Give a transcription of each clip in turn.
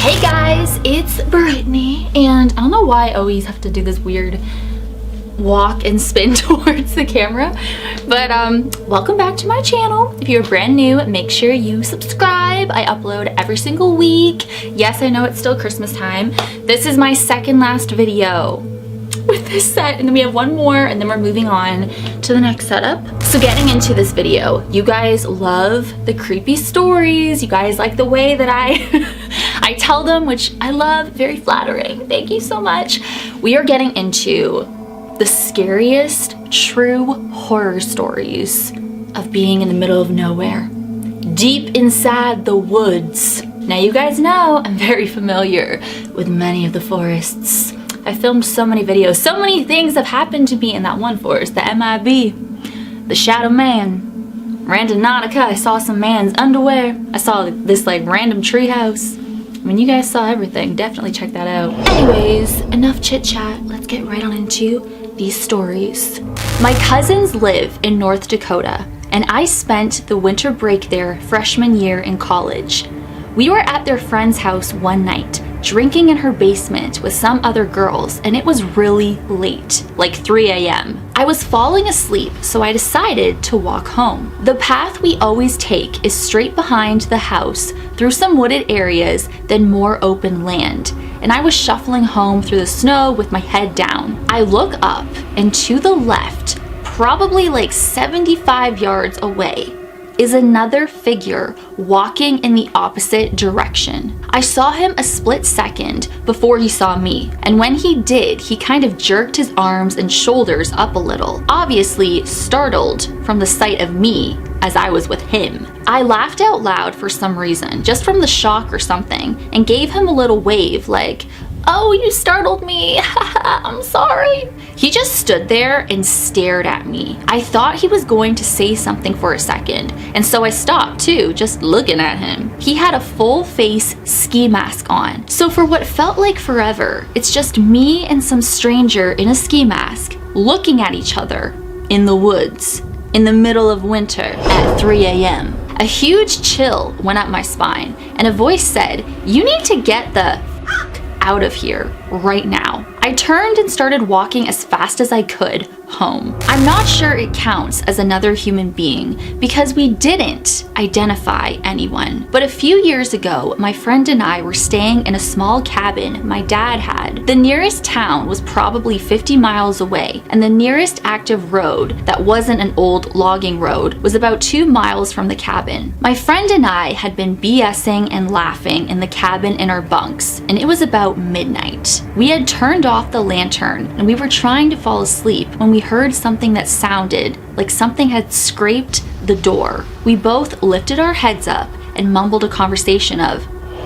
Hey guys, it's Brittany, and I don't know why I always have to do this weird walk and spin towards the camera, but welcome back to my channel. If you're brand new, make sure you subscribe. I upload every single week. Yes, I know it's still Christmas time. This is my second last video with this set, and then we have one more, and then we're moving on to the next setup. So getting into this video, you guys love the creepy stories. You guys like the way that I tell them, which I love, very flattering. Thank you so much. We are getting into the scariest true horror stories of being in the middle of nowhere, deep inside the woods. Now you guys know I'm very familiar with many of the forests. I filmed so many videos. So many things have happened to me in that one forest. The MIB, the Shadow Man, Randonautica. I saw some man's underwear. I saw this like random treehouse. I mean, you guys saw everything. Definitely check that out. Anyways, enough chit chat. Let's get right on into these stories. My cousins live in North Dakota, and I spent the winter break there freshman year in college. We were at their friend's house one night, drinking in her basement with some other girls, and it was really late, like 3 a.m. I was falling asleep, so I decided to walk home. The path we always take is straight behind the house, through some wooded areas, then more open land, and I was shuffling home through the snow with my head down. I look up, and to the left, probably like 75 yards away, is another figure walking in the opposite direction. I saw him a split second before he saw me, and when he did, he kind of jerked his arms and shoulders up a little, obviously startled from the sight of me as I was with him. I laughed out loud for some reason, just from the shock or something, and gave him a little wave like, "Oh, you startled me, I'm sorry." He just stood there and stared at me. I thought he was going to say something for a second, and so I stopped too, just looking at him. He had a full face ski mask on, so for what felt like forever, it's just me and some stranger in a ski mask looking at each other in the woods in the middle of winter at 3 a.m. A huge chill went up my spine, and a voice said, "You need to get the out of here right now." I turned and started walking as fast as I could home. I'm not sure it counts as another human being because we didn't identify anyone. But a few years ago, my friend and I were staying in a small cabin my dad had. The nearest town was probably 50 miles away, and the nearest active road that wasn't an old logging road was about 2 miles from the cabin. My friend and I had been BSing and laughing in the cabin in our bunks, and it was about midnight. We had turned off the lantern and we were trying to fall asleep when we heard something that sounded like something had scraped the door. We both lifted our heads up and mumbled a conversation of,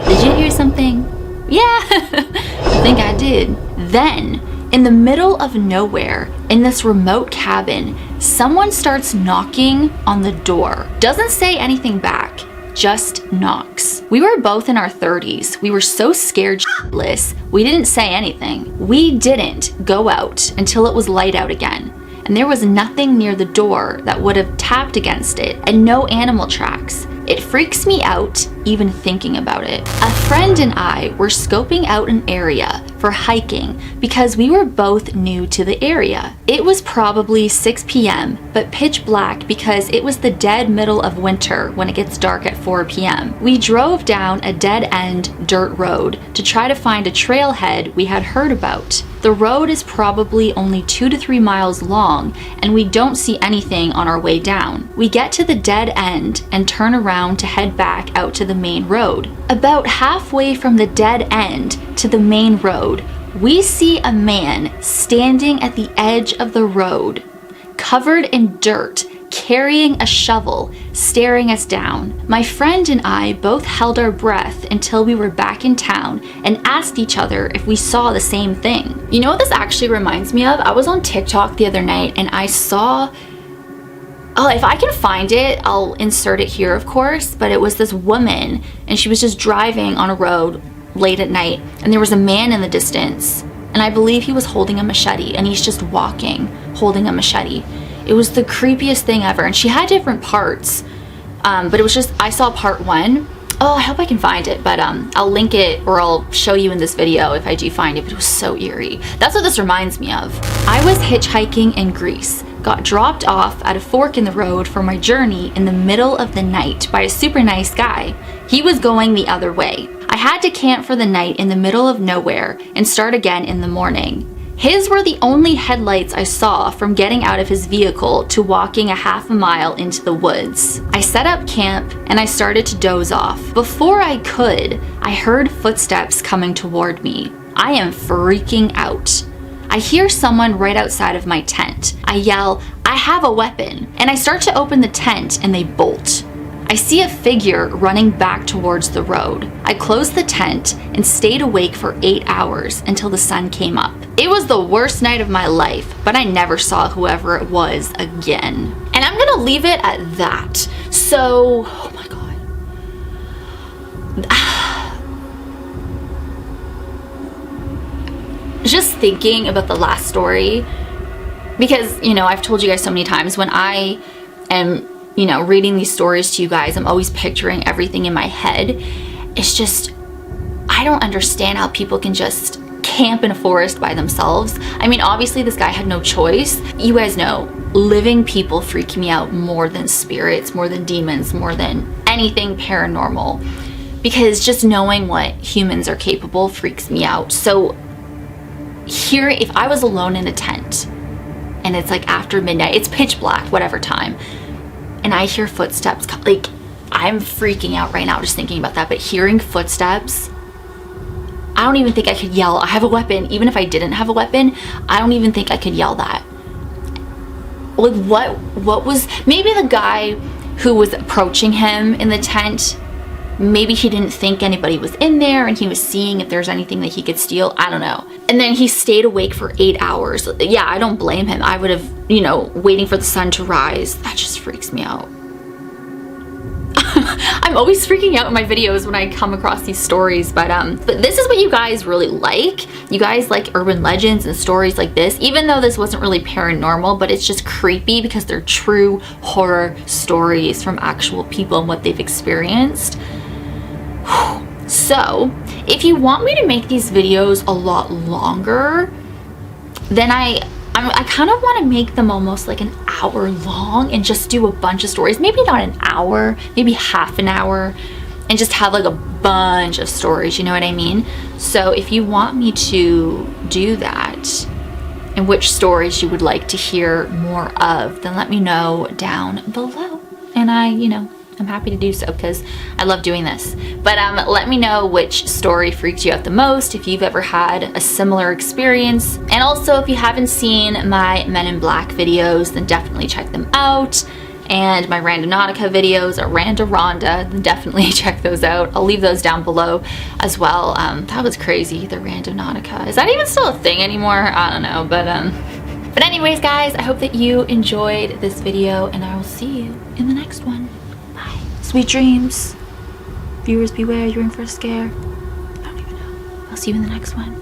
"Did you hear something?" "Yeah, I think I did." Then, in the middle of nowhere, in this remote cabin, someone starts knocking on the door. Doesn't say anything back, just knocks. We were both in our 30s. We were so scared shitless, we didn't say anything. We didn't go out until it was light out again, and there was nothing near the door that would have tapped against it, and no animal tracks. It freaks me out even thinking about it. A friend and I were scoping out an area for hiking because we were both new to the area. It was probably 6 p.m., but pitch black because it was the dead middle of winter when it gets dark at 4 p.m. We drove down a dead-end dirt road to try to find a trailhead we had heard about. The road is probably only 2 to 3 miles long, and we don't see anything on our way down. We get to the dead end and turn around to head back out to the main road. About halfway from the dead end to the main road, we see a man standing at the edge of the road, covered in dirt, carrying a shovel, staring us down. My friend and I both held our breath until we were back in town and asked each other if we saw the same thing. You know what this actually reminds me of? I was on TikTok the other night and I saw, oh, if I can find it, I'll insert it here, of course, but it was this woman and she was just driving on a road late at night, and there was a man in the distance, and I believe he was holding a machete, and he's just walking, holding a machete. It was the creepiest thing ever, and she had different parts, but it was just, I saw part 1, Oh, I hope I can find it, but I'll link it or I'll show you in this video if I do find it, but it was so eerie. That's what this reminds me of. I was hitchhiking in Greece, got dropped off at a fork in the road for my journey in the middle of the night by a super nice guy. He was going the other way. I had to camp for the night in the middle of nowhere and start again in the morning. His were the only headlights I saw from getting out of his vehicle to walking a half a mile into the woods. I set up camp and I started to doze off. Before I could, I heard footsteps coming toward me. I am freaking out. I hear someone right outside of my tent. I yell, "I have a weapon," and I start to open the tent and they bolt. I see a figure running back towards the road. I closed the tent and stayed awake for 8 hours until the sun came up. It was the worst night of my life, but I never saw whoever it was again. And I'm gonna leave it at that. So, oh my God. Just thinking about the last story, because, you know, I've told you guys so many times when I am, you know, reading these stories to you guys, I'm always picturing everything in my head. It's just, I don't understand how people can just camp in a forest by themselves. I mean, obviously this guy had no choice. You guys know, living people freak me out more than spirits, more than demons, more than anything paranormal. Because just knowing what humans are capable freaks me out. So here, if I was alone in a tent and it's like after midnight, it's pitch black, whatever time, and I hear footsteps, like, I'm freaking out right now just thinking about that. But hearing footsteps, I don't even think I could yell, "I have a weapon." Even if I didn't have a weapon, I don't even think I could yell that. Like, what was, maybe the guy who was approaching him in the tent, maybe he didn't think anybody was in there and he was seeing if there's anything that he could steal. I don't know. And then he stayed awake for 8 hours. Yeah, I don't blame him. I would have, you know, waiting for the sun to rise. That just freaks me out. I'm always freaking out in my videos when I come across these stories, but this is what you guys really like. You guys like urban legends and stories like this, even though this wasn't really paranormal, but it's just creepy because they're true horror stories from actual people and what they've experienced. So, if you want me to make these videos a lot longer, then I kind of want to make them almost like an hour long and just do a bunch of stories. Maybe not an hour, maybe half an hour, and just have like a bunch of stories, you know what I mean? So if you want me to do that and which stories you would like to hear more of, then let me know down below. And I'm happy to do so because I love doing this. But let me know which story freaked you out the most, if you've ever had a similar experience. And also, if you haven't seen my Men in Black videos, then definitely check them out. And my Randonautica videos, or Randaronda, then definitely check those out. I'll leave those down below as well. That was crazy, the Randonautica. Is that even still a thing anymore? I don't know, but anyways, guys, I hope that you enjoyed this video, and I will see you in the next one. Sweet dreams. Viewers beware, you're in for a scare. I don't even know. I'll see you in the next one.